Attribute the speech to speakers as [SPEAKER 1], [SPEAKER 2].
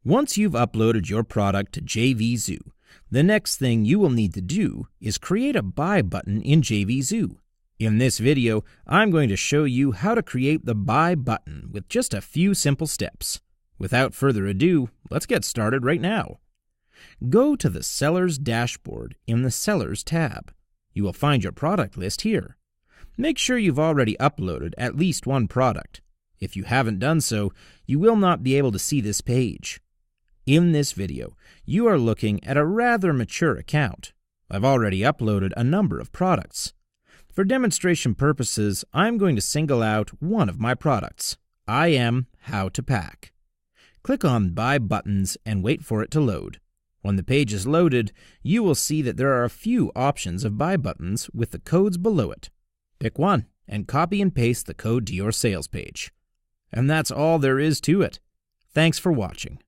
[SPEAKER 1] Once you've uploaded your product to JVZoo, the next thing you will need to do is create a buy button in JVZoo. In this video, I'm going to show you how to create the buy button with just a few simple steps. Without further ado, let's get started right now. Go to the Seller's dashboard in the Sellers tab. You will find your product list here. Make sure you've already uploaded at least one product. If you haven't done so, you will not be able to see this page. In this video, you are looking at a rather mature account. I've already uploaded a number of products. For demonstration purposes, I'm going to single out one of my products. I am How to Pack. Click on Buy Buttons and wait for it to load. When the page is loaded, you will see that there are a few options of buy buttons with the codes below it. Pick one and copy and paste the code to your sales page. And that's all there is to it. Thanks for watching.